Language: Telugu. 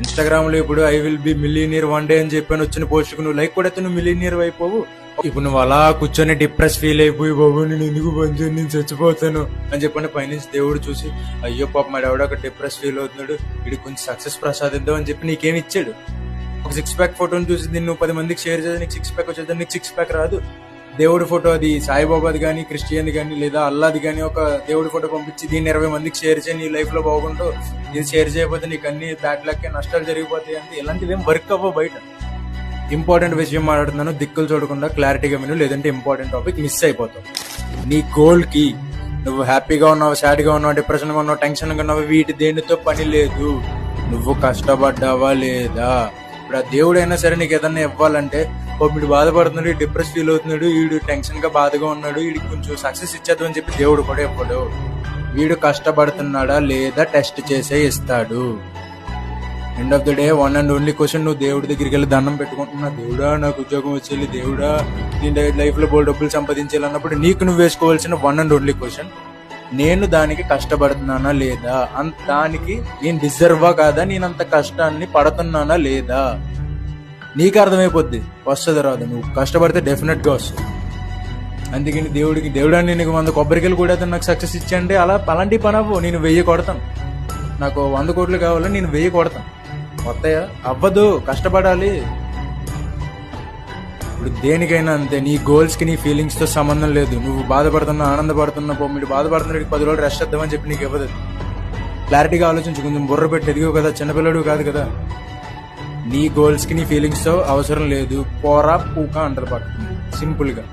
ఇన్స్టాగ్రామ్ లో ఇప్పుడు I will be millionaire one day అని చెప్పాను వచ్చిన పోస్ట్ కు నువ్వు లైక్ కొడితే నువ్వు మిలియనీర్ అయిపోవు. ఇప్పుడు నువ్వు అలా కూర్చొని డిప్రెస్ ఫీల్ అయిపోయి బాబు నేను ఎందుకు పనిచేయను నేను చచ్చిపోతాను అని చెప్పండి పైనుంచి దేవుడు చూసి అయ్యో పాప మా ఎవడో ఒక డిప్రెస్ ఫీల్ అవుతున్నాడు వీడికి కొంచెం సక్సెస్ ప్రసాదిద్దాం అని చెప్పి నీకేమి ఇచ్చాడు. ఒక 6 ప్యాక్ ఫోటోని చూసి దీన్ని నువ్వు 10 మందికి షేర్ చేసి నీకు 6 ప్యాక్ వచ్చేది నీకు 6 ప్యాక్ రాదు. దేవుడి ఫోటో అది సాయిబాబాది కానీ క్రిస్టియన్ది కానీ లేదా అల్లాది కానీ ఒక దేవుడి ఫోటో పంపించి దీన్ని 20 మందికి షేర్ చేయి నీ లైఫ్ లో బాగుంటూ ఇది షేర్ చేయకపోతే నీకు అన్ని బ్యాడ్ లక్ నష్టాలు జరిగిపోతాయి అంటే ఇలాంటివి ఏం వర్క్ అవ్వవు. బయట ఇంపార్టెంట్ విషయం మాట్లాడుతున్నాను దిక్కులు చూడకుండా క్లారిటీగా విను లేదంటే ఇంపార్టెంట్ టాపిక్ మిస్ అయిపోతావు. నీ గోల్ కి నువ్వు హ్యాపీగా ఉన్నావు సాడ్ గా ఉన్నావు డిప్రెషన్ గా ఉన్నావు టెన్షన్ గా ఉన్నావు వీటి దేనితో పని లేదు. నువ్వు కష్టపడ్డావా లేదా. ఇప్పుడు ఆ దేవుడైనా సరే నీకు ఏదన్నా ఇవ్వాలంటే వీడు బాధపడుతున్నాడు డిప్రెస్ ఫీల్ అవుతున్నాడు వీడు టెన్షన్ గా బాధగా ఉన్నాడు వీడికి కొంచెం సక్సెస్ ఇచ్చేద్దాం అని చెప్పి దేవుడు కూడా ఇవ్వడు. వీడు కష్టపడుతున్నాడా లేదా టెస్ట్ చేసే ఇస్తాడు. End of the day one and only question నువ్వు దేవుడి దగ్గరికి వెళ్ళి దండం పెట్టుకుంటున్నా దేవుడా నాకు ఉద్యోగం వచ్చేది దేవుడా నేను లైఫ్ లో బోల్ డబ్బులు సంపాదించాలి అన్నప్పుడు నీకు నువ్వు వేసుకోవాల్సిన వన్ అండ్ ఓన్లీ క్వశ్చన్ నేను దానికి కష్టపడుతున్నానా లేదా దానికి నేను డిజర్వా కాదా నేను అంత కష్టాన్ని పడుతున్నానా లేదా నీకు అర్థమైపోద్ది. వస్తుంది రాదు నువ్వు కష్టపడితే డెఫినెట్ గా వస్తుంది. అందుకని దేవుడాన్ని నీకు 100 కొబ్బరికాయలు కూడా నాకు సక్సెస్ ఇచ్చండి అలాంటి పని అవ్వు. నేను 1000 కొడతాను నాకు 100 కోట్లు కావాలని నేను 1000 కొడతాను వస్తాయా అవ్వదు కష్టపడాలి. ఇప్పుడు దేనికైనా అంతే నీ గోల్స్ కి నీ ఫీలింగ్స్ తో సంబంధం లేదు. నువ్వు బాధపడుతున్నా ఆనందపడుతున్నా మీరు బాధపడుతున్నాడు 10 రోజులు రెస్ట్ చేద్దామని చెప్పి నీకు ఇవ్వదు. క్లారిటీగా ఆలోచించు కొంచెం బుర్ర పెట్టి ఎదిగవు కదా చిన్నపిల్లడు కాదు కదా. నీ గోల్స్ కి నీ ఫీలింగ్స్ తో అవసరం లేదు పోరా పూక అంటారు పక్కన సింపుల్ గా.